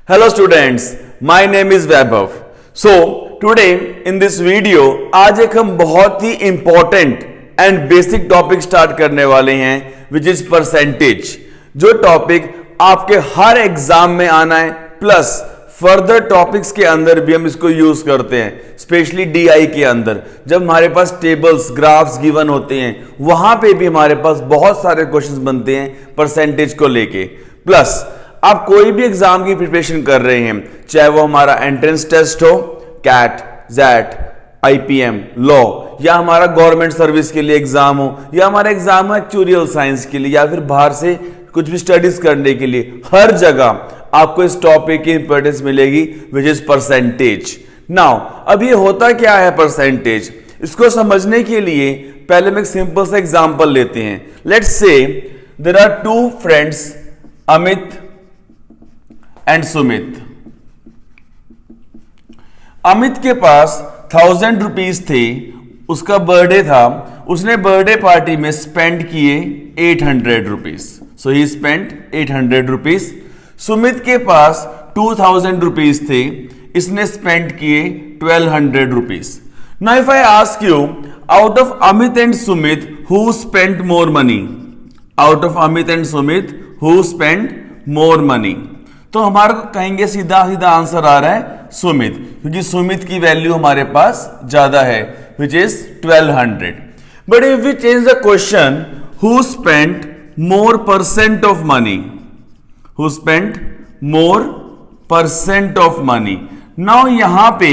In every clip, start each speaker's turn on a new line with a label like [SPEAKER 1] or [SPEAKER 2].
[SPEAKER 1] Hello students, my name is Vaibhav. So today in this video आज एक हम बहुत ही important and basic topic start करने वाले हैं which is percentage. जो topic आपके हर एग्जाम में आना है प्लस फर्दर टॉपिक्स के अंदर भी हम इसको यूज करते हैं, स्पेशली डीआई के अंदर जब हमारे पास टेबल्स ग्राफ्स गिवन होते हैं वहां पे भी हमारे पास बहुत सारे क्वेश्चंस बनते हैं परसेंटेज को लेके। प्लस आप कोई भी एग्जाम की प्रिपरेशन कर रहे हैं, चाहे वो हमारा एंट्रेंस टेस्ट हो, कैट, जैट, आईपीएम, लॉ, या हमारा गवर्नमेंट सर्विस के लिए एग्जाम हो, या हमारा एग्जाम हो एक्चुरियल साइंस के लिए, या फिर बाहर से कुछ भी स्टडीज करने के लिए, हर जगह आपको इस टॉपिक की इंपॉर्टेंस मिलेगी विच इज परसेंटेज। नाउ अब ये होता क्या है परसेंटेज, इसको समझने के लिए पहले हम एक सिंपल सा एग्जांपल लेते हैं। Let's say there are two friends, Amit and Sumit. Amit के पास 1000 रुपीज थे, उसका बर्थडे था, उसने बर्थडे पार्टी में स्पेंड किए 800 रुपीज, सो ही स्पेंड 800 रुपीज। सुमित के पास 2000 रुपीज थे, इसने स्पेंड किए 1200 rupees. Now if I ask you, out of Amit and Sumit who spent more money, out of Amit and Sumit who spend more money, तो हमारे को कहेंगे सीधा सीधा आंसर आ रहा है सुमित, क्योंकि सुमित की वैल्यू हमारे पास ज्यादा है which is 1200। But if we change the question, who spent more percent of money, who spent more percent of money। now यहां पे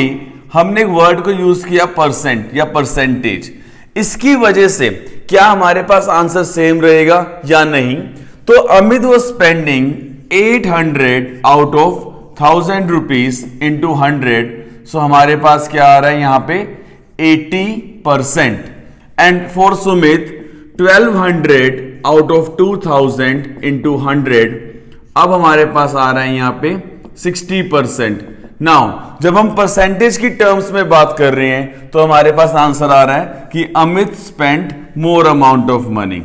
[SPEAKER 1] हमने एक वर्ड को यूज किया परसेंट या परसेंटेज, इसकी वजह से क्या हमारे पास आंसर सेम रहेगा या नहीं। तो Amit was spending 800 out of 1000 rupees into 100, सो हमारे पास क्या आ रहा है यहां पे 80%। And for Sumit 1200 out of 2000 into 100, अब हमारे पास आ रहा है यहां पे 60%। नाउ जब हम परसेंटेज की टर्म्स में बात कर रहे हैं तो हमारे पास आंसर आ रहा है कि Amit spent more amount of money.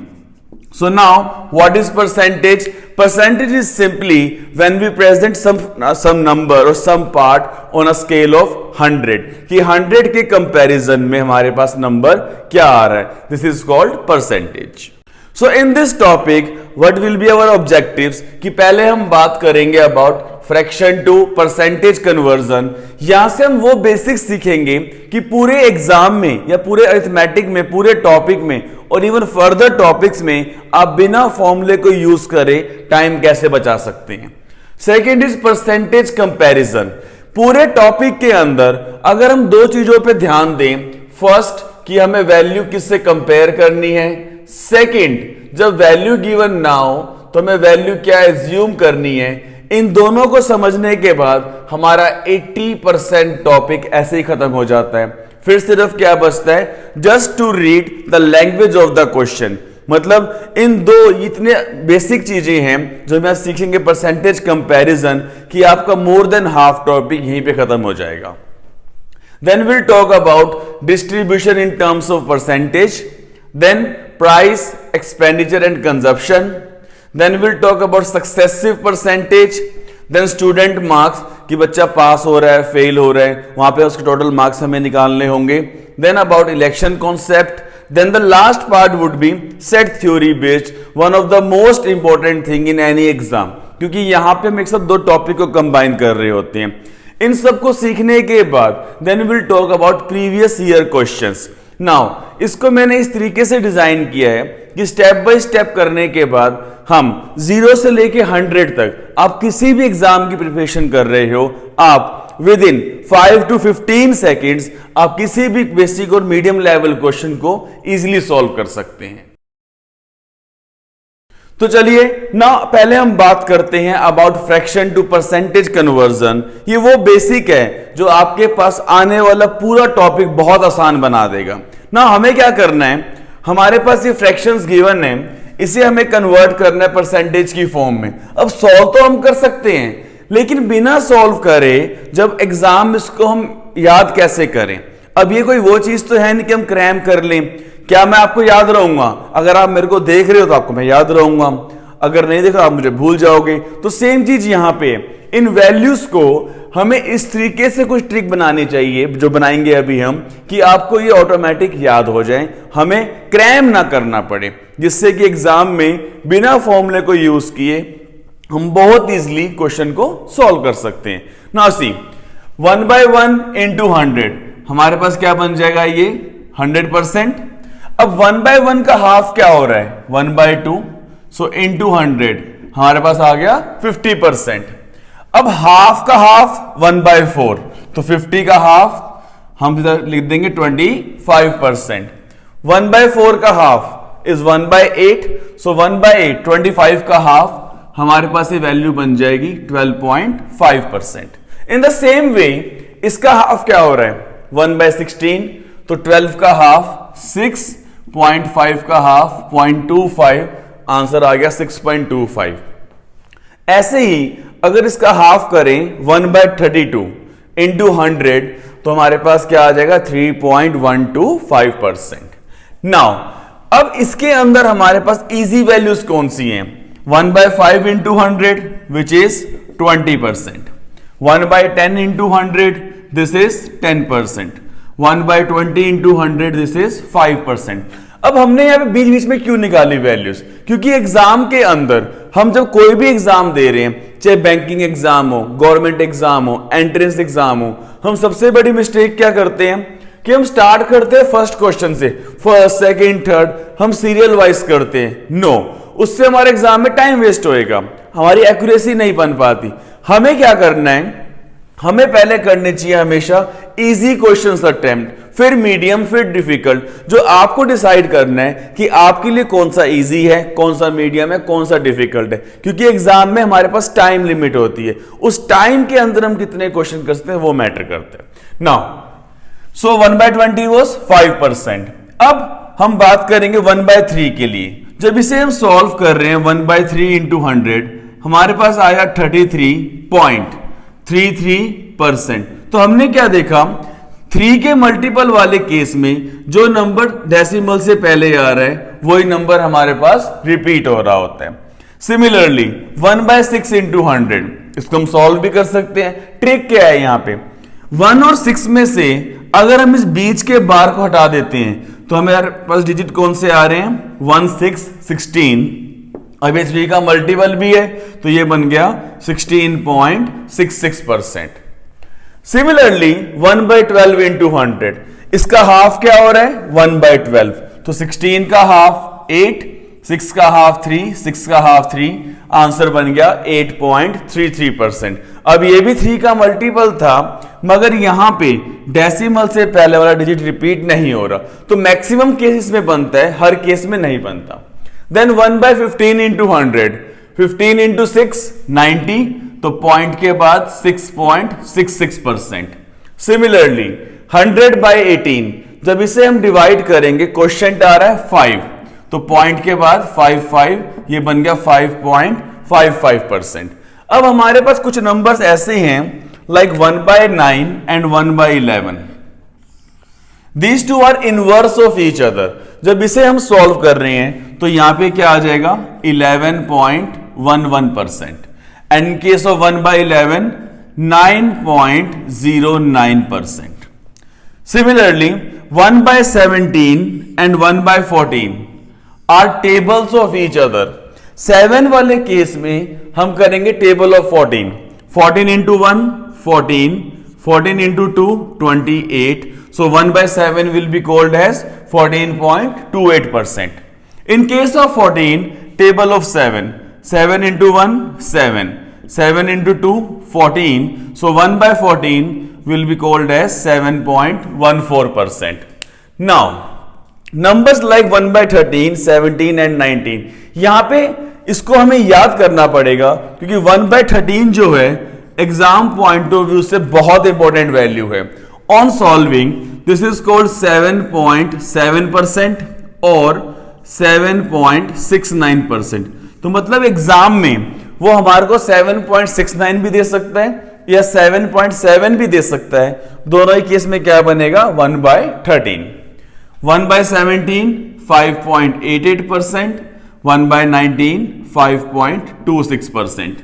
[SPEAKER 1] So now what is percentage? Percentage is simply when we present some number और some part on a scale of 100, कि 100 के कंपैरिजन में हमारे पास नंबर क्या आ रहा है, this is called percentage. So in this topic what will be our objectives, कि पहले हम बात करेंगे about fraction to percentage conversion. यहां से हम वो बेसिक्स सीखेंगे कि पूरे एग्जाम में या पूरे अरिथमेटिक में, पूरे टॉपिक में और इवन फर्दर टॉपिक्स में आप बिना फॉर्मूले को यूज करे टाइम कैसे बचा सकते हैं। Second is percentage comparison. पूरे टॉपिक के अंदर अगर हम दो चीजों पे ध्यान दें, फर्स्ट कि हमें वैल्यू किससे कंपेयर करनी है, सेकेंड जब वैल्यू गिवन ना हो तो हमें वैल्यू क्या एज्यूम करनी है। इन दोनों को समझने के बाद हमारा 80% टॉपिक ऐसे ही खत्म हो जाता है। फिर सिर्फ क्या बचता है, just to read the language of the question. मतलब इन दो इतने बेसिक चीजें हैं जो हम सीखेंगे परसेंटेज कंपैरिजन, कि आपका मोर देन हाफ टॉपिक यहीं पे खत्म हो जाएगा। Then will talk about distribution in terms of percentage, then price, expenditure and consumption, then we'll talk about successive percentage, then student marks कि बच्चा पास हो रहा है, फेल हो रहा है, वहां पे उसके टोटल मार्क्स हमें निकालने होंगे, then about election concept, then the last part would be set theory based, one of the most important thing in any exam, क्योंकि यहां पे हम एक साथ दो टॉपिक को कंबाइन कर रहे होते हैं। इन सबको सीखने के बाद then we'll talk about previous year questions। Now इसको मैंने इस तरीके से डिजाइन किया है कि स्टेप बाय स्टेप करने के बाद हम 0 से लेके 100 तक आप किसी भी एग्जाम की प्रिपरेशन कर रहे हो, आप विद इन 5 to 15 सेकेंड्स आप किसी भी बेसिक और मीडियम लेवल क्वेश्चन को इजीली सॉल्व कर सकते हैं। तो चलिए ना पहले हम बात करते हैं about fraction to percentage conversion. ये वो बेसिक है जो आपके पास आने वाला पूरा टॉपिक बहुत आसान बना देगा। ना हमें क्या करना है, हमारे पास ये फ्रैक्शंस गिवन है, इसे हमें कन्वर्ट करना है परसेंटेज की फॉर्म में। अब सॉल्व तो हम कर सकते हैं, लेकिन बिना सॉल्व करे जब एग्जाम इसको हम याद कैसे करें। अब ये कोई वो चीज तो है नहीं कि हम क्रैम कर लें। क्या मैं आपको याद रहूंगा? अगर आप मेरे को देख रहे हो तो आपको मैं याद रहूंगा, अगर नहीं देखा आप मुझे भूल जाओगे। तो सेम चीज यहां पे, इन वैल्यूज को हमें इस तरीके से कुछ ट्रिक बनानी चाहिए, जो बनाएंगे अभी हम, कि आपको ये ऑटोमेटिक याद हो जाए, हमें क्रैम ना करना पड़े, जिससे कि एग्जाम में बिना फॉर्मूले को यूज किए हम बहुत इजीली क्वेश्चन को सॉल्व कर सकते हैं। नाउ सी 1/1 into 100, हमारे पास क्या बन जाएगा, ये 100%। अब 1/1 का हाफ क्या हो रहा है, 1/2, सो into 100 हमारे पास आ गया 50%। अब हाफ का हाफ 1/4, तो 50 का हाफ हम इधर लिख देंगे 25%। 1/4 का हाफ इज 1/8, सो 1/8 25 का हाफ, हमारे पास ये वैल्यू बन जाएगी 12.5%। इन द सेम वे इसका हाफ क्या हो रहा है, 1/16, तो 12 का हाफ 6.5 का हाफ 0.25, आंसर आ गया 6.25। ऐसे ही अगर इसका हाफ करें 1/32 into 100, तो हमारे पास क्या आ जाएगा 3.125%। नाउ अब इसके अंदर हमारे पास इजी वैल्यूज कौन सी हैं, 1/5 into 100 which is 20%, 1/10 into 100 this is 10%, 1/20 into 100 this is 5%। अब हमने यहां पे बीच बीच में क्यों निकाली वैल्यूज, क्योंकि एग्जाम के अंदर हम जब कोई भी एग्जाम दे रहे हैं, चाहे बैंकिंग एग्जाम हो, गवर्नमेंट एग्जाम हो, एंट्रेंस एग्जाम हो, हम सबसे बड़ी मिस्टेक क्या करते हैं कि हम स्टार्ट करते हैं फर्स्ट क्वेश्चन से, फर्स्ट सेकंड थर्ड, हम सीरियल वाइज करते हैं। नो, उससे हमारे एग्जाम में टाइम वेस्ट होएगा, हमारी एक्यूरेसी नहीं बन पाती। हमें क्या करना है, हमें पहले करने चाहिए हमेशा इजी क्वेश्चंस अटेम्प्ट, फिर मीडियम, फिर डिफिकल्ट, जो आपको डिसाइड करना है कि आपके लिए कौन सा इजी है, कौन सा मीडियम है, कौन सा डिफिकल्ट है, क्योंकि एग्जाम में हमारे पास टाइम लिमिट होती है, उस टाइम के अंदर हम कितने क्वेश्चन कर सकते हैं वो मैटर करते हैं। Now so 1/20 was 5%। अब हम बात करेंगे 1/3 के लिए। जब इसे हम सॉल्व कर रहे हैं 1/3 into 100, हमारे पास आया 33.33%। तो हमने क्या देखा, 3 के मल्टीपल वाले केस में जो नंबर डेसिमल से पहले आ रहा है वही नंबर हमारे पास रिपीट हो रहा होता है। सिमिलरली 1/6 into 100, इसको हम सॉल्व भी कर सकते हैं। ट्रिक क्या है यहाँ पे, 1 और 6 में से अगर हम इस बीच के बार को हटा देते हैं तो हमारे पास डिजिट कौन से आ रहे हैं, 1 6 16। अब ये 3 का मल्टीपल भी है तो ये बन गया 16.66%। सिमिलरली 1/12 into 100, इसका हाफ क्या हो रहा है 1/12, तो 16 का हाफ 8, 6 का हाफ 3, 6 का हाफ 3, आंसर बन गया 8.33%। अब ये भी 3 का मल्टीपल था, मगर यहां पे डेसिमल से पहले वाला डिजिट रिपीट नहीं हो रहा, तो मैक्सिमम केसेस में बनता है, हर केस में नहीं बनता। देन 1/15 into 100, 15 into 6 90, तो पॉइंट के बाद 6.66%। सिमिलरली 100/18, जब इसे हम डिवाइड करेंगे, क्वेश्चन आ रहा है 5, तो पॉइंट के बाद 5 ये बन गया 5.55%। अब हमारे पास कुछ नंबर्स ऐसे हैं like 1/9 and 1/11, these two are inverse of each other. जब इसे हम सॉल्व कर रहे हैं तो यहां पे क्या आ जाएगा 11.11%, and in case of 1/11 9.09%। Similarly 1/17 and 1/14 are tables of each other. 7 वाले केस में हम करेंगे table of 14, 14 into 1 14, 14 into 2 28, so 1/7 will be called as 14.28%. In case of 14, table of 7, 7 into 1 7, 7 into 2 14, so 1/14 will be called as 7.14%. Now numbers like 1/13, 17 and 19, यहां पे इसको हमें याद करना पड़ेगा, क्योंकि 1/13 जो है एग्जाम पॉइंट ऑफ व्यू से बहुत इंपॉर्टेंट वैल्यू है। On solving this is called 7.7% और 7.69%। तो मतलब एग्जाम में वो हमारे को 7.69 भी दे सकता है या 7.7 भी दे सकता है। दोनों ही केस में क्या बनेगा 1/13। 1/17 5.88%, 1/19 5.26%।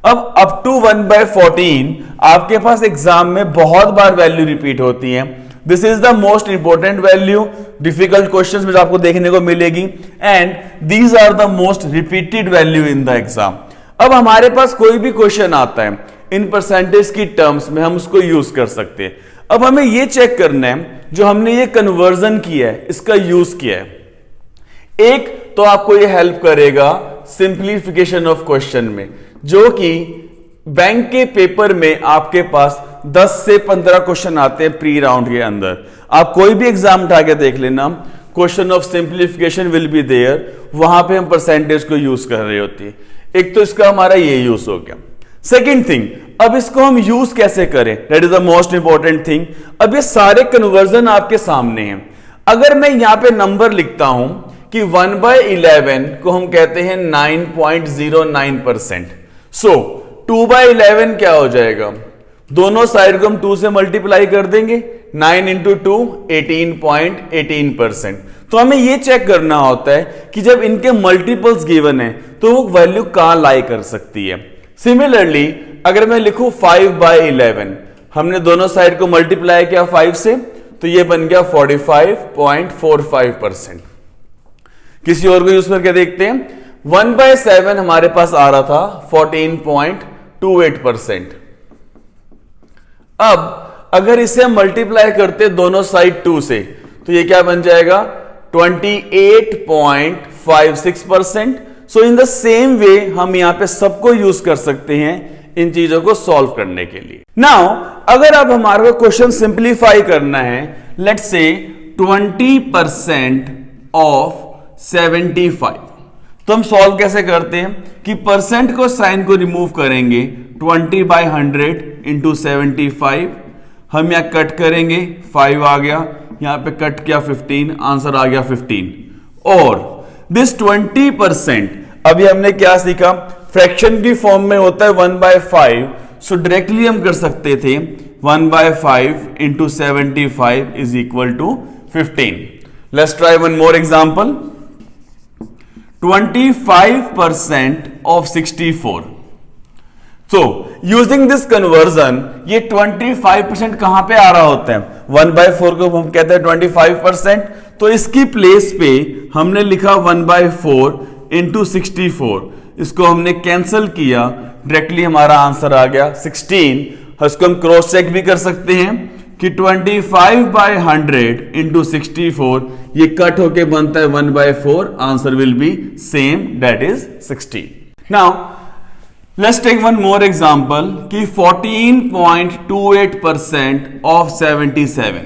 [SPEAKER 1] अब अप टू 1/14 आपके पास एग्जाम में बहुत बार वैल्यू रिपीट होती है। This is the most important value, difficult questions में आपको देखने को मिलेगी, and these are the most repeated value in the exam. अब हमारे पास कोई भी क्वेश्चन आता है इन परसेंटेज की टर्म्स में, हम उसको यूज कर सकते हैं। अब हमें यह चेक करना है जो हमने ये कन्वर्जन किया है इसका यूज किया है। एक तो आपको ये हेल्प करेगा सिंप्लीफिकेशन ऑफ क्वेश्चन में, जो कि बैंक के पेपर में आपके पास 10 से 15 क्वेश्चन आते हैं प्री राउंड के अंदर। आप कोई भी एग्जाम उठा के देख लेना, question of simplification will be there, वहां पे हम परसेंटेज को यूज कर रहे होते हैं। एक तो इसका हमारा ये यूज हो गया। सेकेंड थिंग, अब इसको हम यूज कैसे करें, that is the most important thing. अब ये सारे कन्वर्जन आपके सामने हैं। अगर मैं यहां पे नंबर लिखता हूं कि 1/11 को हम कहते हैं 9.09%, सो 2/11 क्या हो जाएगा, दोनों साइड को हम 2 से मल्टीप्लाई कर देंगे, 9 इंटू 2 18.18%। तो हमें यह चेक करना होता है कि जब इनके मल्टीपल्स गिवन है तो वो वैल्यू कहां लाई कर सकती है। सिमिलरली अगर मैं लिखूं 5/11, हमने दोनों साइड को मल्टीप्लाई किया 5 से, तो ये बन गया 45.45%। किसी और को यूज करके देखते हैं। 1/7 हमारे पास आ रहा था 14.28%। अब अगर इसे हम मल्टीप्लाई करते दोनों साइड 2 से, तो ये क्या बन जाएगा 28.56%। सो इन द सेम वे हम यहां पे सबको यूज कर सकते हैं इन चीजों को सॉल्व करने के लिए। नाउ अगर अब हमारे को क्वेश्चन सिंप्लीफाई करना है, लेट्स से 20% ऑफ 75, तो हम सॉल्व कैसे करते हैं कि परसेंट को साइन को रिमूव करेंगे, 20/100 इंटू 75, हम यहां कट करेंगे, 5 आ गया, यहां पे कट किया 15, आंसर आ गया 15। और दिस 20%, अभी हमने क्या सीखा, फ्रैक्शन की फॉर्म में होता है 1/5, सो डायरेक्टली हम कर सकते थे 1/5 into 75 is equal to 15। Let's try one more example. 25% of 64, so using this conversion ये 25% कहां पे आ रहा होता है, 1/4 को हम कहते हैं 25%, तो इसकी प्लेस पे हमने लिखा 1/4 इंटू 64, इसको हमने कैंसिल किया, डायरेक्टली हमारा आंसर आ गया 16। इसको हम क्रॉस चेक भी कर सकते हैं कि 25/100 इंटू 64 ये कट होके बनता है 1/4, answer will be same, that is 16। Now let's take one more example कि 14.28% ऑफ 77।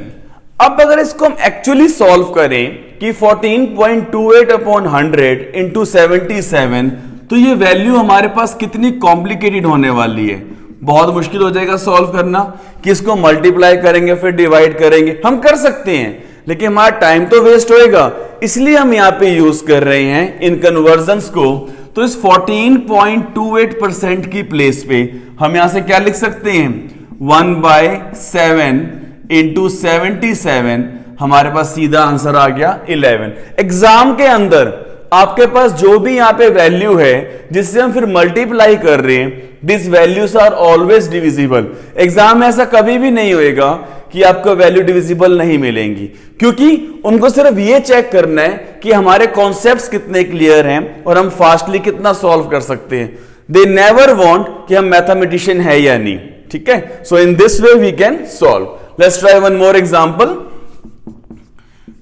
[SPEAKER 1] अब अगर इसको हम एक्चुअली सॉल्व करें कि 14.28 अपॉन 100 इंटू 77, तो ये वैल्यू हमारे पास कितनी कॉम्प्लिकेटेड होने वाली है, बहुत मुश्किल हो जाएगा सॉल्व करना कि इसको मल्टीप्लाई करेंगे फिर डिवाइड करेंगे। हम कर सकते हैं लेकिन हमारा टाइम तो वेस्ट होएगा, इसलिए हम यहां पे यूज कर रहे हैं इन कन्वर्जन्स को। तो इस 14.28% की प्लेस पे हम यहां से क्या लिख सकते हैं, 1/7 इंटू 77, हमारे पास सीधा आंसर आ गया 11। एग्जाम के अंदर आपके पास जो भी यहां पे वैल्यू है जिससे हम फिर मल्टीप्लाई कर रहे हैं, this values are always divisible. Exam में ऐसा कभी भी नहीं होएगा कि आपको वैल्यू डिविजिबल नहीं मिलेंगी, क्योंकि उनको सिर्फ ये चेक करना है कि हमारे कॉन्सेप्ट्स कितने क्लियर हैं और हम फास्टली कितना सॉल्व कर सकते हैं। दे नेवर वांट कि हम मैथमेटिशियन है या नहीं, ठीक है। So in this way we can solve. Let's try one more example.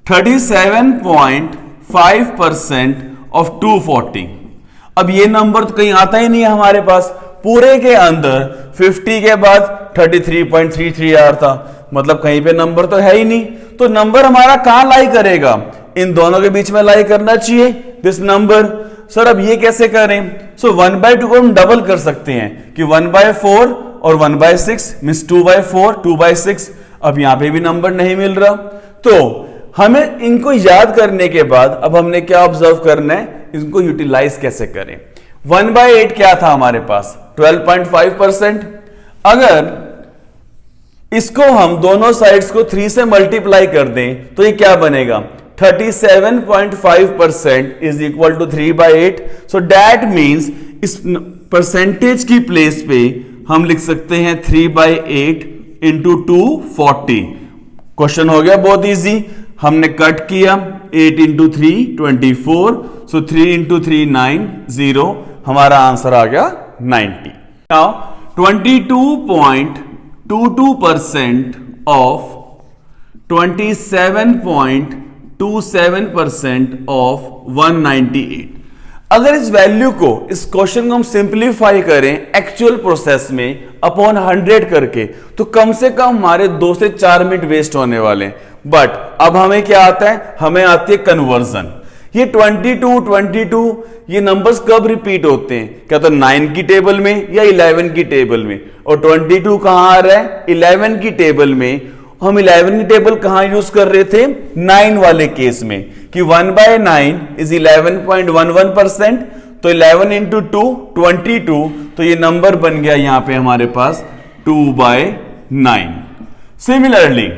[SPEAKER 1] 37.5% of 240। अब ये नंबर तो कहीं आता ही नहीं है हमारे पास, पूरे के अंदर 50 के बाद 33.33 आ रहा था, मतलब कहीं पे नंबर तो है ही नहीं। तो नंबर हमारा कहां लाई करेगा, इन दोनों के बीच में लाई करना चाहिए दिस नंबर। सर अब ये कैसे करें, सो 1/2 को हम डबल कर सकते हैं कि 1/4 और 1/6 मींस 2/4 2/6। अब यहां पे भी नंबर नहीं मिल रहा, तो हमें इनको याद करने के बाद अब हमने क्या ऑब्जर्व करना है, इनको यूटिलाइज कैसे करें। 1/8 क्या था हमारे पास, 12.5%। अगर इसको हम दोनों साइड्स को 3 से मल्टीप्लाई कर दें तो ये क्या बनेगा, 37.5% is equal to 3/8. So that means इस परसेंटेज की प्लेस पे हम लिख सकते हैं 3/8 इंटू 240. क्वेश्चन हो गया बहुत इजी. हमने कट किया 8 इंटू 3 24. सो 3 इंटू 3 9 0. हमारा आंसर आ गया 90. Now 22.22% of 27.27% of 198. अगर इस वैल्यू को, इस क्वेश्चन को हम सिंप्लीफाई करें एक्चुअल प्रोसेस में अपॉन 100 करके, तो कम से कम हमारे 2 से 4 मिनट वेस्ट होने वाले हैं. बट अब हमें क्या आता है? हमें आती है कन्वर्जन. ये 22 ये नंबर्स कब रिपीट होते हैं? क्या तो 9 की टेबल में या 11 की टेबल में? और 22 कहां आ रहा है? 11 की टेबल में. हम 11 की टेबल कहां यूज कर रहे थे? 9 वाले केस में, कि 1/9 इज 11.11%. तो 11 इंटू 2 22. तो ये नंबर बन गया यहां पे हमारे पास 2/9. सिमिलरली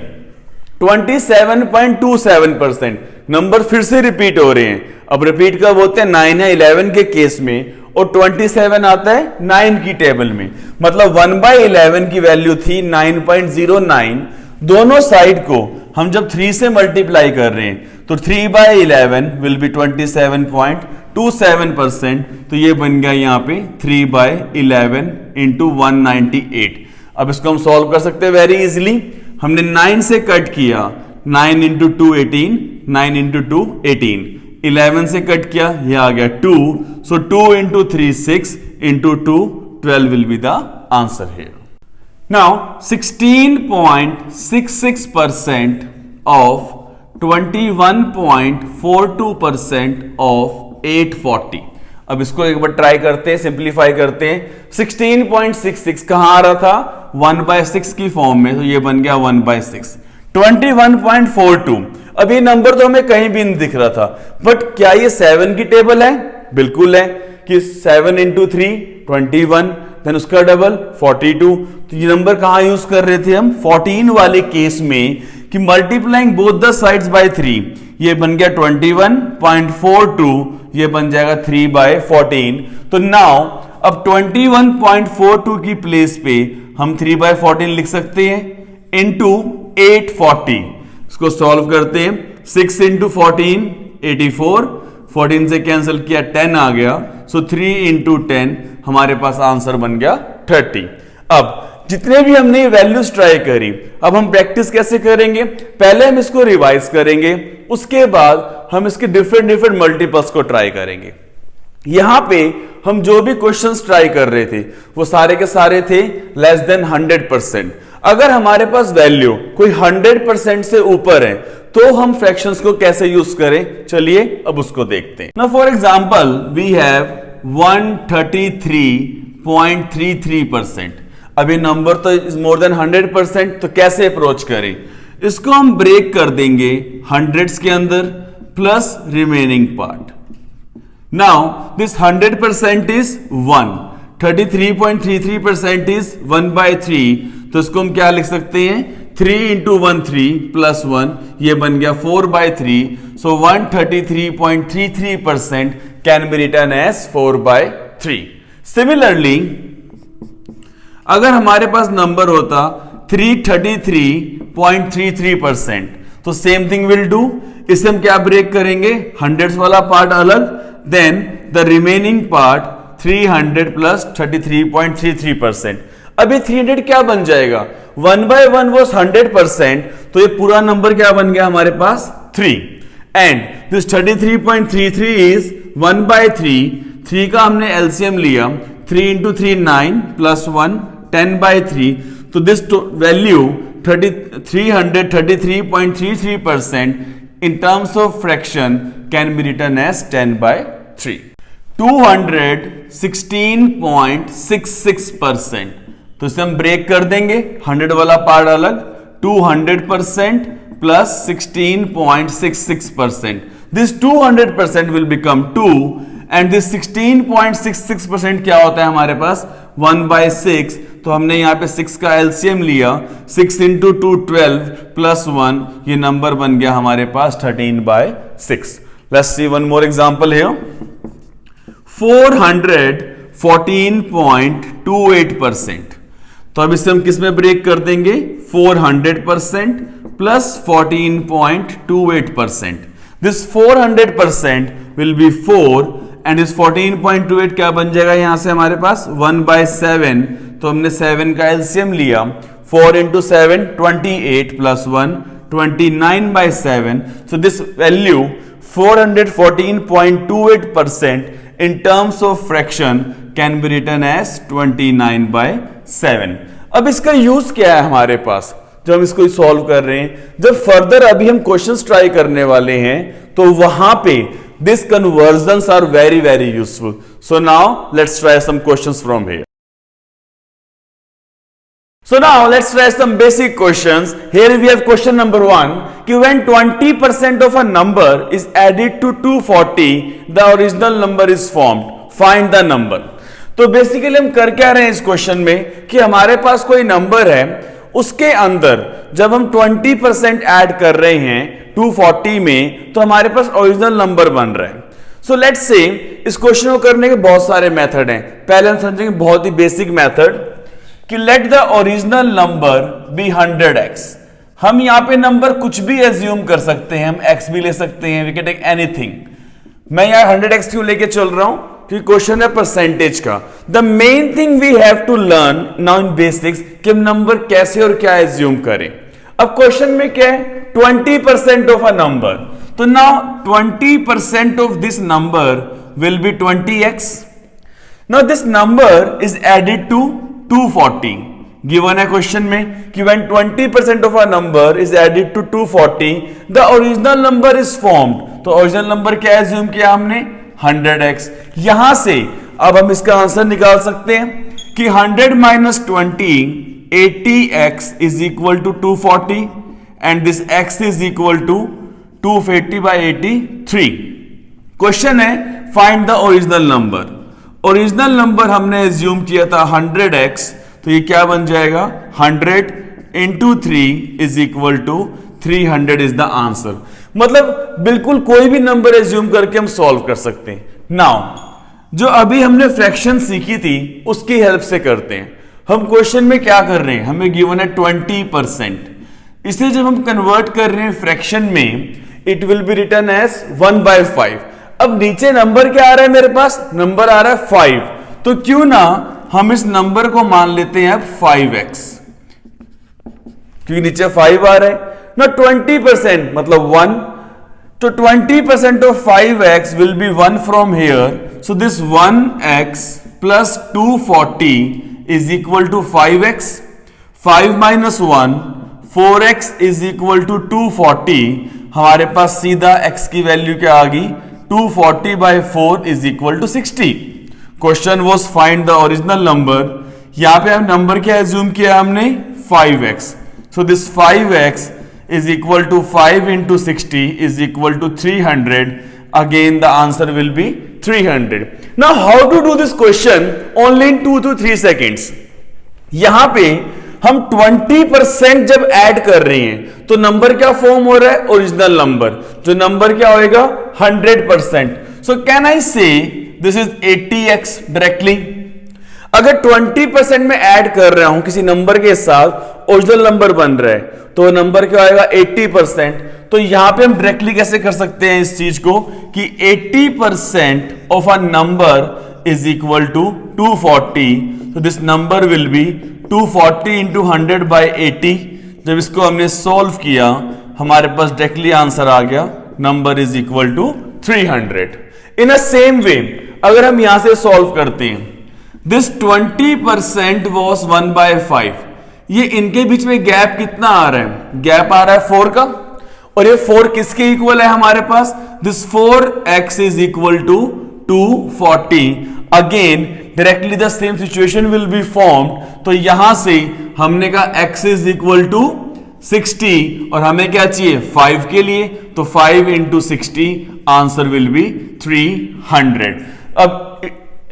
[SPEAKER 1] 27.27%. नंबर फिर से रिपीट हो रहे हैं. अब रिपीट कब होते हैं? 9 है 11 के केस में, और 27 आता है 9 की टेबल में. मतलब 1/11 की वैल्यू थी 9.09. दोनों साइड को हम जब 3 से मल्टीप्लाई कर रहे हैं, तो 3/11 विल बी 27.27%. तो ये बन गया यहां पे 3/11 इंटू 198. अब इसको हम सॉल्व कर सकते हैं वेरी इजीली. हमने 9 से कट किया, 9 इंटू 2 18, 9 इंटू 2 18. 11 से कट किया, ये आ गया 2. सो 2 into 3 6, into 2 12 will be the answer here. Now 16.66% of 21.42% of 840. अब इसको एक बार ट्राई करते हैं, सिंप्लीफाई करते हैं. 16.66 कहां आ रहा था? 1/6 की फॉर्म में, तो ये बन गया 1/6. 21.42. अब ये नंबर तो हमें कहीं भी नहीं दिख रहा था, बट क्या ये 7 की टेबल है? बिल्कुल है, कि 7 इंटू 3 21, देन उसका डबल 42. तो ये नंबर कहां यूज कर रहे थे हम? 14 वाले केस में, कि multiplying both the sides by 3. ये बन गया 21.42. ये बन जाएगा 3/14. तो नाउ अब 21.42 की प्लेस पे हम 3/14 लिख सकते हैं इंटू 840. इसको सॉल्व करते हैं. 6 इंटू 14 84. 14 से कैंसिल किया 10 आ गया. सो 3 इंटू 10 हमारे पास आंसर बन गया 30. अब जितने भी हमने वैल्यूज ट्राई करी, अब हम प्रैक्टिस कैसे करेंगे? पहले हम इसको रिवाइज करेंगे, उसके बाद हम इसके डिफरेंट मल्टीपल्स को ट्राई करेंगे. यहां पे हम जो भी क्वेश्चंस ट्राई कर रहे थे वो सारे के सारे थे लेस देन 100%. अगर हमारे पास वैल्यू कोई 100% से ऊपर है, तो हम फ्रैक्शंस को कैसे यूज करें? चलिए अब उसको देखते हैं. Now for example we have 133.33%. अब ये नंबर तो इज मोर देन 100%. तो कैसे अप्रोच करें? इसको हम ब्रेक कर देंगे हंड्रेड्स के अंदर plus remaining part. Now this 100% is 1. 33.33% is 1/3. तो इसको हम क्या लिख सकते हैं? 3 इंटू 1 3 प्लस 1. ये बन गया 4/3. So 133.33% can be written as 4/3. Similarly अगर हमारे पास नंबर होता 333.33%, तो सेम थिंग विल डू. इसे हम क्या ब्रेक करेंगे? हंड्रेड्स वाला पार्ट अलग, then the remaining part 300 plus 33.33%. अभी 300 क्या बन जाएगा? 1/1 वॉज 100%. तो ये पूरा नंबर क्या बन गया हमारे पास? 3. And this 33.33 is 1/3. 3 का हमने एलसीएम लिया. 3 इंटू 3 9 प्लस 1 10/3. तो this value 333.33% in terms of fraction can be written as 10/3. 216.66%. तो इसे हम ब्रेक कर देंगे, 100 वाला पार्ट अलग. 200% plus 16.66%. This 200% will become 2 and this 16.66% क्या होता है हमारे पास? 1/6, तो हमने यहाँ पे 6 का एलसीएम लिया, 6 इंटू 2 12 प्लस 1, ये नंबर बन गया हमारे पास 13/6। Let's see one more example here. 414.28%, तो अब इसे हम किस में ब्रेक कर देंगे, 400% plus 14.28%। This 400% will be 4 and इस 14.28 क्या बन जाएगा यहां से हमारे पास 1/7, तो हमने 7 का एलसीएम लिया, 4 into 7 28 plus 1 29/7, so this value 414.28% in terms of fraction can be written as 29/7। अब इसका यूज क्या है हमारे पास जब हम इसको सॉल्व कर रहे हैं, जब फर्दर अभी हम क्वेश्चंस ट्राई करने वाले हैं तो वहां पे this conversions are very very useful. So now let's try some questions from here. So now let's try some basic questions. Here we have question number 1, कि when 20% of a number is added to 240, the original number is formed. Find the number. तो basically हम कर क्या रहे हैं इस question में कि हमारे पास कोई नंबर है, उसके अंदर जब हम 20% ऐड कर रहे हैं 240 में, तो हमारे पास ओरिजिनल नंबर बन रहा है। सो लेट्स से इस क्वेश्चन को करने के बहुत सारे मेथड हैं। पहले हम समझेंगे बहुत ही बेसिक मेथड कि let the original number be 100x। हम यहां पे नंबर कुछ भी एज्यूम कर सकते हैं, हम x भी ले सकते हैं, वी कैन टेक एनीथिंग। मैं यहां 100x क्यों लेके चल रहा हूं, कि क्वेश्चन है परसेंटेज का। The main thing we have to learn now in basics कि हम नंबर कैसे और क्या एज्यूम करें। अब क्वेश्चन में क्या है, 20% ऑफ अ नंबर, तो now 20% of this number will be 20x। Now this number is added to 240 given है क्वेश्चन में कि when 20% of a number is added to 240 the original number is formed। तो original number क्या assume किया हमने, 100x। यहां से अब हम इसका आंसर निकाल सकते हैं कि 100 minus 20 80x is equal to 240 and this x is equal to 250/83। Question है find the original number. Original number हमने एज्यूम किया था 100x, तो ये क्या बन जाएगा, 100 into 3 is equal to 300 is the answer. मतलब बिल्कुल कोई भी नंबर एज्यूम करके हम सॉल्व कर सकते हैं। नाउ जो अभी हमने फ्रैक्शन सीखी थी उसकी हेल्प से करते हैं। हम क्वेश्चन में क्या कर रहे हैं, हमें गिवन है 20%, इसे जब हम कन्वर्ट कर रहे हैं फ्रैक्शन में it will be written as 1/5। अब नीचे नंबर क्या आ रहा है मेरे पास, नंबर आ रहा है 5, तो क्यों ना हम इस नंबर को मान लेते हैं अब 5x, क्योंकि नीचे 5 आ रहा है ना। 20% मतलब 1, तो 20% of 5x will be 1 from here, so this 1x plus 240 is equal to 5x। 5 minus 1 4x is equal to 240। हमारे पास सीधा x की वैल्यू क्या आ गई, 240/4 is equal to 60। Question was find the original number. यहां पे हम नंबर क्या एज्यूम किया हमने, 5x। So this 5x is equal to 5 into 60 is equal to 300। Again the answer will be 300। Now how to do this question only in 2 to 3 seconds. यहां पे हम 20% जब ऐड कर रहे हैं तो नंबर क्या फॉर्म हो रहा है, ओरिजिनल नंबर। जो नंबर क्या होएगा, 100%। सो कैन आई से दिस इज 80x डायरेक्टली। अगर 20% में ऐड कर रहा हूं किसी नंबर के साथ, ओरिजिनल नंबर बन रहा है, तो नंबर क्या आएगा 80%। तो यहां पे हम डायरेक्टली कैसे कर सकते हैं इस चीज को कि 80% of a number is equal to 240। तो this number will be 240 into 100/80। जब इसको हमने सॉल्व किया हमारे पास डायरेक्टली आंसर आ गया, number is equal to 300। In a same way अगर हम यहां से सॉल्व करते हैं, दिस 20% वॉज 1/5। ये इनके बीच में गैप कितना आ रहा है, गैप आ रहा है 4 का, और ये 4 किसके इक्वल है हमारे पास, this 4x is equal to 240। Again directly the same situation will be formed. तो यहां से हमने कहा x इज इक्वल टू 60 और हमें क्या चाहिए 5 के लिए, तो 5 इंटू 60 आंसर विल बी 300। अब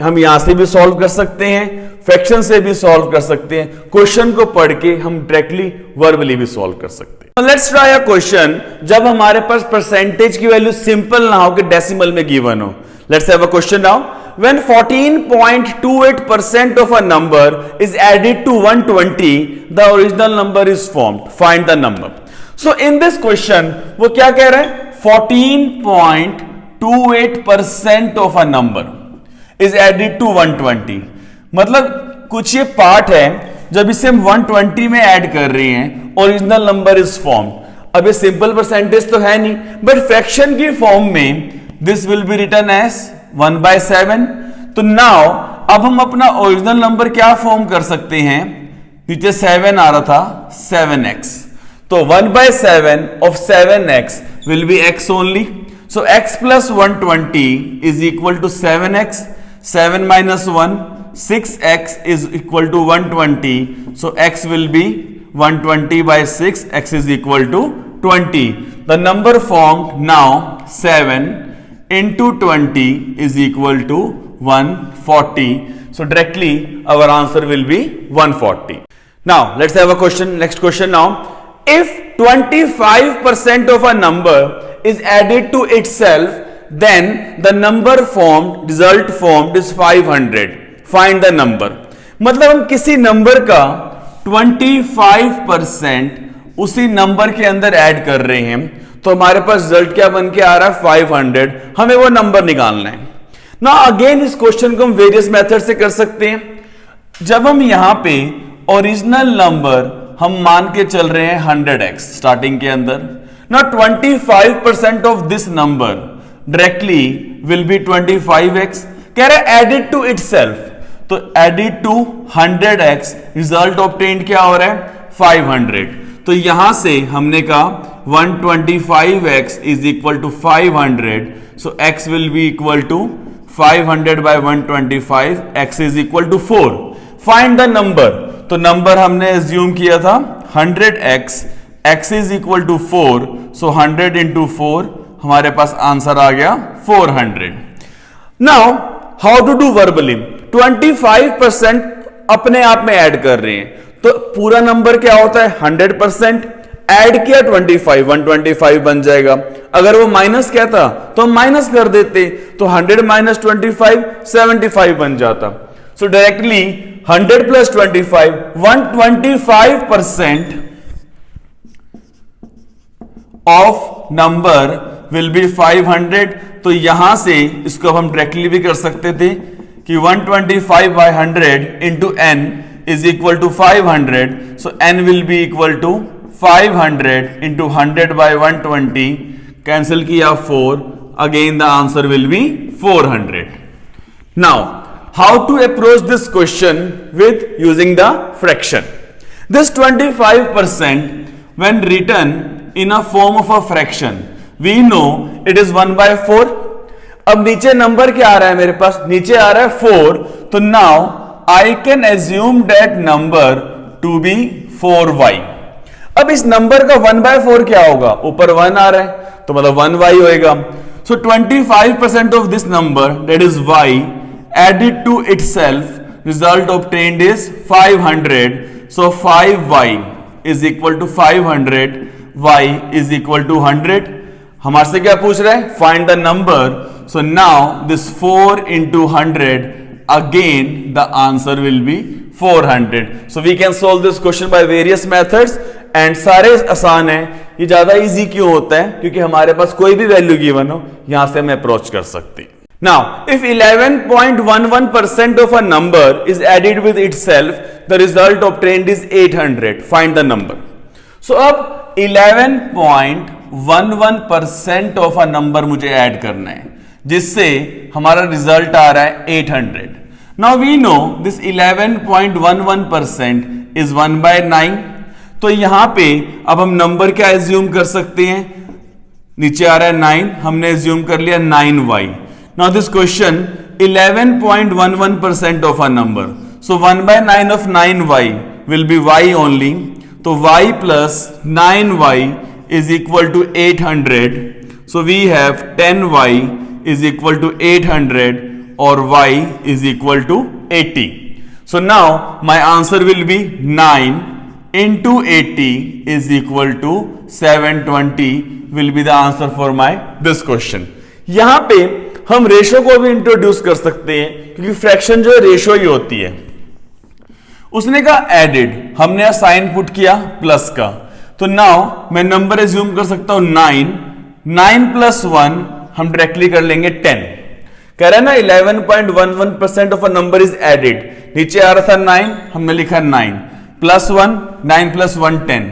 [SPEAKER 1] हम यहां से भी सॉल्व कर सकते हैं। फ्रैक्शन से भी सॉल्व कर सकते हैं, क्वेश्चन को पढ़ के हम डायरेक्टली वर्बली भी सॉल्व कर सकते हैं। लेट्स ट्राई अ क्वेश्चन जब हमारे पास परसेंटेज की वैल्यू सिंपल ना हो कि डेसिमल में गिवन हो। Let's have a question now. When 14.28% of a number is added to 120, the original number is formed. Find the number. So in this question, वो क्या कह रहे हैं? 14.28% of a number is added to 120. मतलब कुछ ये part है जब इसे हम 120 में ऐड कर रहे हैं, ओरिजिनल नंबर इज फॉर्म। अब ये सिंपल परसेंटेज तो है नहीं, बट फ्रैक्शन की फॉर्म में this will be written as 1/7। तो नाउ अब हम अपना ओरिजिनल नंबर क्या फॉर्म कर सकते हैं? नीचे 7 आ रहा था, 7x, तो 1/7 of 7x will be x only. So x plus 120 is equal to 7x. 7 minus 1, 6x is equal to 120. So x will be 120/6. X is equal to 20. The number formed now 7 into 20 is equal to 140. So directly our answer will be 140. Now let's have a question. Next question now. If 25% of a number is added to itself, then the number formed, result formed is 500. Find the number. मतलब हम किसी number का 25% उसी number के अंदर add कर रहे हैं, तो हमारे पास रिजल्ट क्या बन के आ रहा है? 500। हमें वो नंबर निकालना है ना। अगेन इस क्वेश्चन को हम वेरियस मेथड से कर सकते हैं। जब हम यहां पे ओरिजिनल नंबर हम मान के चल रहे हैं 100x स्टार्टिंग के अंदर, ना 25% of this number directly will be 25x। कह रहे एडिड टू इटसेल्फ, तो added to 100x result obtained क्या हो रहा है? 500। तो यहां से हमने कहा 125x is equal to 500. So x will be equal to 500 by 125. x is equal to 4. Find the number. तो नंबर हमने एज्यूम किया था 100x. x is equal to 4. So 100 into 4 हमारे पास आंसर आ गया 400. Now how to do verbally? 25% अपने आप में ऐड कर रहे हैं, तो पूरा नंबर क्या होता है? 100%। ऐड किया 25, 125 बन जाएगा। अगर वो माइनस क्या था तो हम माइनस कर देते, तो 100 minus 25 75 बन जाता। सो directly 100 plus 25, 125% of number will B 500। तो यहां से इसको हम डायरेक्टली भी कर सकते थे कि 125/100 into n is equal to 500. So n will be equal to 500 into 100/120. Cancel किया 4. Again the answer will be 400. Now how to approach this question with using the fraction? This 25% when written in a form of a fraction, we know it is 1/4. अब नीचे number क्या आ रहा है मेरे पास? नीचे आ रहा है 4. तो now I can assume that number to be 4y. अब इस नंबर का 1/4 क्या होगा? ऊपर 1 आ रहा है, तो मतलब 1y होएगा। So 25% of this number, that is y, added to itself, result obtained is 500. So 5y is equal to 500. y is equal to 100. हमारे से क्या पूछ रहा है? Find the number. So now this 4 into 100, again the answer will be 400. So we can solve this question by various methods, and सारे आसान है। ये ज्यादा इजी क्यों होता है? क्योंकि हमारे पास कोई भी वैल्यू गिवन हो, यहां से हम अप्रोच कर सकते हैं। Now if 11.11% of a number is added with itself, the result obtained is 800. Find the number. So अब 11.11% of a number मुझे ऐड करना है, जिससे हमारा रिजल्ट आ रहा है 800. Now we know this 11.11% is 1/9. तो यहां पे अब हम नंबर क्या एज्यूम कर सकते हैं? नीचे आ रहा है 9, हमने एज्यूम कर लिया 9y. Now this question 11.11% of a number. So 1/9 of 9y will be y only. तो y plus 9y is equal to 800. So we have 10y is equal to 800 or y is equal to 80. So now my answer will be 9 into 80 is equal to 720 will be the answer for my this question. यहां पे हम ratio को भी introduce कर सकते हैं क्योंकि fraction जो है रेशो ही होती है. उसने कहा एडेड, हमने साइन पुट किया प्लस का, तो नाउ मैं नंबर एज्यूम कर सकता हूं 9 प्लस 1 हम डायरेक्टली कर लेंगे 10. कह रहा है ना 11.11% of a number is added. नीचे आ रहा था 9, हमने लिखा 9 plus 1, 9 plus 1 10.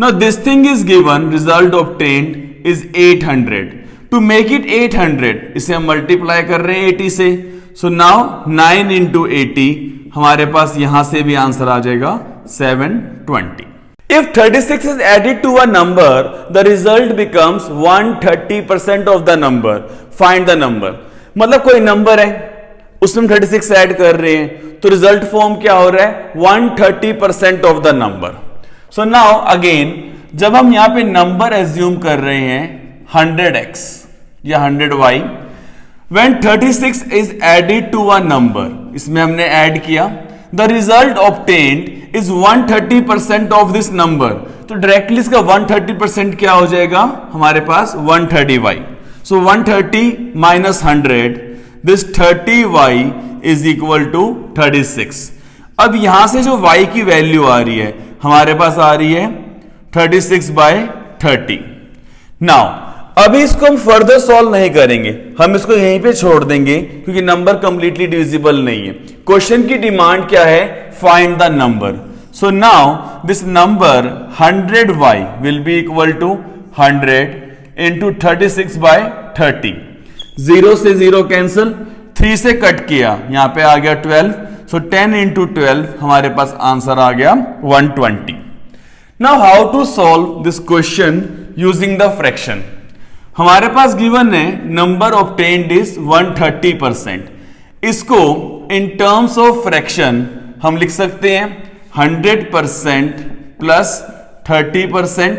[SPEAKER 1] Now this thing is given, result obtained is 800. To make it 800 इसे हम मल्टीप्लाई कर रहे हैं 80 से. सो नाउ 9 इंटू 80 हमारे पास यहां से भी आंसर आ जाएगा 720. If 36 is added to a number, the result becomes 130% of the number. Find the number. मतलब कोई नंबर है, उसमें 36 ऐड कर रहे हैं, तो रिजल्ट फॉर्म क्या हो रहा है 130% of the number. So now again जब हम यहां पे नंबर एज्यूम कर रहे हैं 100x या 100y, when 36 is added to a number, इसमें हमने ऐड किया, the result obtained is 130% of this number. तो डायरेक्टली इसका 130% क्या हो जाएगा हमारे पास 130y. So 130 minus 100, this 30y is equal to 36. अब यहां से जो y की वैल्यू आ रही है हमारे पास आ रही है 36/30. नाउ अभी इसको हम फर्दर सॉल्व नहीं करेंगे, हम इसको यहीं पे छोड़ देंगे क्योंकि नंबर कंप्लीटली डिविजिबल नहीं है. क्वेश्चन की डिमांड क्या है, find the number. So now this number 100y will be equal to 100 into 36/30. 0 से 0 कैंसिल, 3 से कट किया, यहां पे आ गया 12. सो 10 इंटू 12 हमारे पास आंसर आ गया 120. Now how to solve this question using the fraction. हमारे पास गिवन है नंबर ऑब्टेन्ड इज 130%. इसको इन टर्म्स ऑफ फ्रैक्शन हम लिख सकते हैं 100% plus 30%.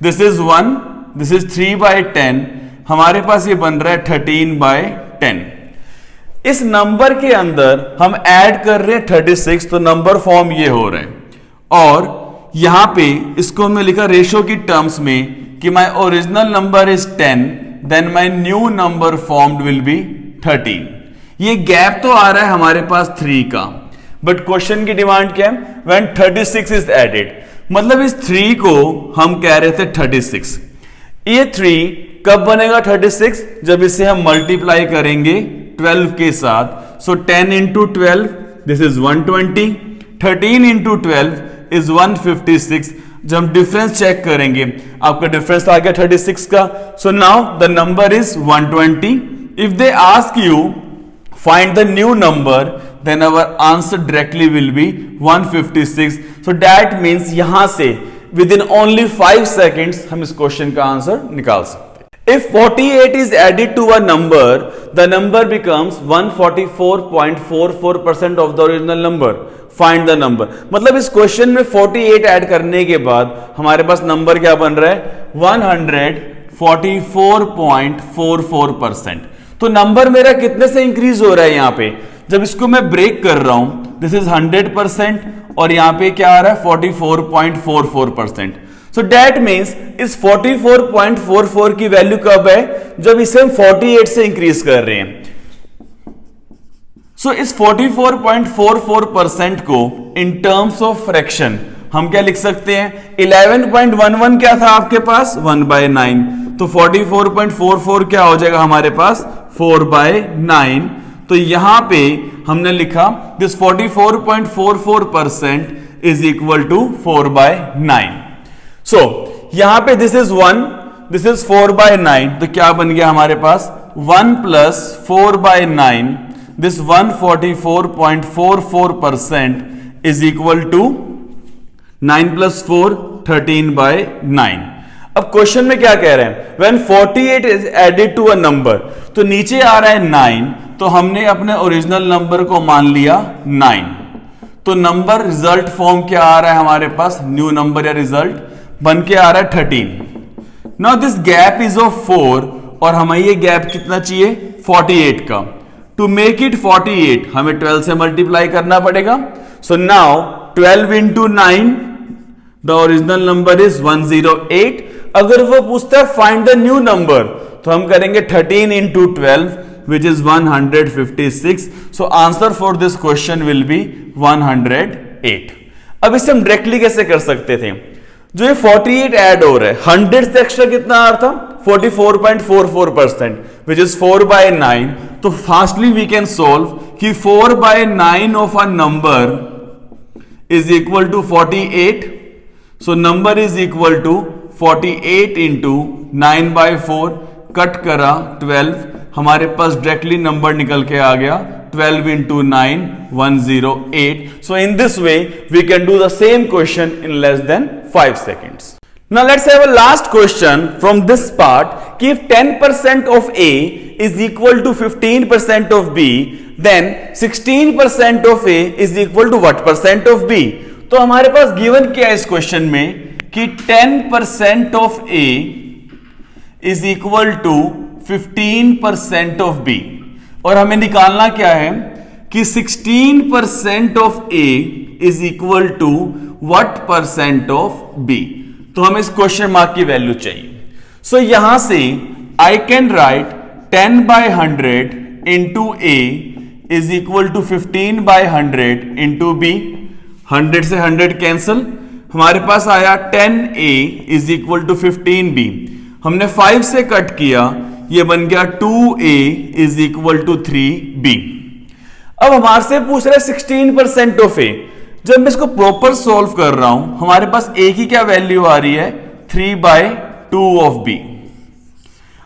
[SPEAKER 1] This is 1, this is 3/10. हमारे पास ये बन रहा है 13/10. इस नंबर के अंदर हम ऐड कर रहे हैं 36, तो नंबर फॉर्म ये हो रहा है. और यहां पे इसको मैं लिखा रेशो की टर्म्स में कि my original number is 10, then my new number formed will be 13. ये गैप तो आ रहा है हमारे पास 3 का, बट क्वेश्चन की डिमांड क्या है, व्हेन 36 इज एडेड. मतलब इस 3 को हम कह रहे थे 36. ये 3 कब बनेगा 36, जब इसे हम मल्टीप्लाई करेंगे 12 के साथ. सो 10 into 12 this is 120, 13 into 12 is 156. जब हम डिफरेंस चेक करेंगे आपका डिफरेंस आ गया 36 का. So now the number is 120. If they ask you find the new number, then our answer directly will be 156. So that means यहां से विद इन ओनली 5 सेकेंड्स हम इस क्वेश्चन का आंसर निकाल सकते हैं. If 48 is added to a number, the number becomes 144.44% of the original number. Find the number. मतलब इस क्वेश्चन में 48 ऐड करने के बाद हमारे पास नंबर क्या बन रहा है 144.44%. तो नंबर मेरा कितने से इंक्रीज हो रहा है यहां पे, जब इसको मैं ब्रेक कर रहा हूं, दिस इज 100% और यहां पे क्या आ रहा है 44.44%. सो दैट मीन्स इस 44.44 की वैल्यू कब है, जब इसे हम 48 से इंक्रीज कर रहे हैं. सो इस 44.44% को इन टर्म्स ऑफ फ्रैक्शन हम क्या लिख सकते हैं, 11.11 क्या था आपके पास 1/9, तो 44.44 क्या हो जाएगा हमारे पास 4/9. तो यहां पे हमने लिखा दिस 44.44% इज इक्वल टू 4/9. सो यहां पे दिस इज 1, दिस इज 4/9, तो क्या बन गया हमारे पास 1 plus 4/9, this 144.44% is equal to 9 plus 4 13/9. अब क्वेश्चन में क्या कह रहे हैं, when 48 is added to a number, तो नीचे आ रहा है 9, तो हमने अपने ओरिजिनल नंबर को मान लिया 9. तो नंबर रिजल्ट फॉर्म क्या आ रहा है हमारे पास, न्यू नंबर या रिजल्ट बन के आ रहा है 13. Now this gap is of 4 और हमें ये गैप कितना चाहिए 48 का. टू मेक इट 48 हमें 12 से मल्टीप्लाई करना पड़ेगा. So now 12 into 9, the original number is 108. अगर वो पूछता है फाइंड द न्यू नंबर, तो हम करेंगे 13 into 12 which is 156. So answer for this question will be 108. अब इसे हम डायरेक्टली कैसे कर सकते थे? जो ये 48 ऐड हो रहा है 100 से एक्स्ट्रा कितना आ रहा था? 44.44% which is 4 by 9. तो फास्टली वी कैन सोल्व कि 4 by 9 of a number is equal to 48. So number is equal to 48 into 9 by 4. Cut करा 12, हमारे पास डायरेक्टली नंबर निकल के आ गया 12 into 9, 108. So in this way we can do the same question in less than 5 seconds. Now let's have a last question from this part. If 10% of A is equal to 15% of B, then 16% of A is equal to what percent of B? तो हमारे पास given क्या है इस question में कि 10% of A is equal to 15% of B, और हमें निकालना क्या है कि 16% of A is equal to what percent of B. तो हमें इस क्वेश्चन मार्क की वैल्यू चाहिए. सो यहां से I can write 10 by 100 into A is equal to 15 by 100 into B. 100 से 100 कैंसिल, हमारे पास आया 10A is equal to 15B. हमने 5 से कट किया, ये बन गया 2A is equal to 3B. अब हमारे से पूछ रहे 16% ऑफ A. जब मैं इसको प्रॉपर सॉल्व कर रहा हूं, हमारे पास A की क्या वैल्यू आ रही है? 3/2 ऑफ B.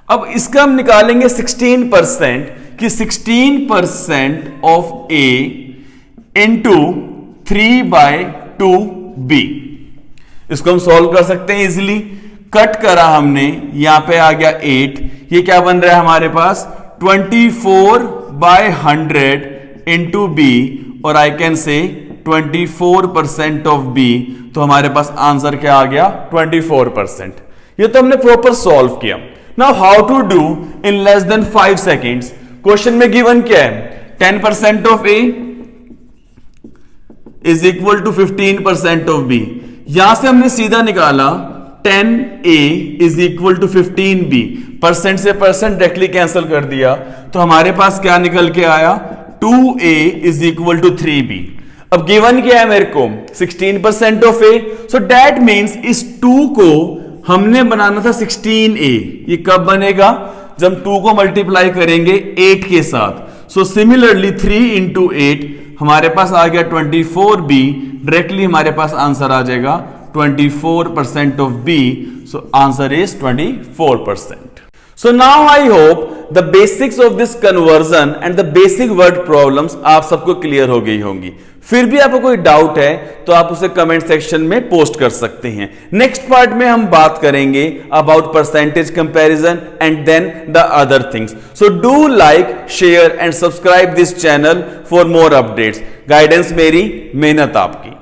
[SPEAKER 1] अब इसका हम निकालेंगे 16% कि 16% ऑफ A इंटू 3/2B. इसको हम सॉल्व कर सकते हैं इजीली. कट करा हमने, यहां पे आ गया 8. ये क्या बन रहा है हमारे पास? 24/100 इंटू B, और I can say 24% of B. तो हमारे पास आंसर क्या आ गया? 24%. ये तो हमने प्रॉपर सॉल्व किया. Now how to do in less than 5 seconds. Question में गिवन क्या है? 10% of A is equal to 15% of B. यहां से हमने सीधा निकाला 10A is equal to 15B. Percent से परसेंट डायरेक्टली कैंसिल कर दिया, तो हमारे पास क्या निकल के आया? 2A is equal to 3B. अब गिवन क्या है मेरे को? 16% of A. So that means इस 2 को हमने बनाना था 16A. ये कब बनेगा? जब 2 को मल्टीप्लाई करेंगे 8 के साथ. सो सिमिलरली 3 into 8 हमारे पास आ गया 24B. डायरेक्टली हमारे पास आंसर आ जाएगा 24% of B. So answer is 24%. So now I hope the basics of this conversion and the basic word problems आप सबको क्लियर हो गई होंगी. फिर भी आपको कोई डाउट है तो आप उसे कमेंट सेक्शन में पोस्ट कर सकते हैं. नेक्स्ट पार्ट में हम बात करेंगे about percentage comparison and then the other things. So do like, share and subscribe this channel for more updates. Guidance मेरी, मेहनत आपकी.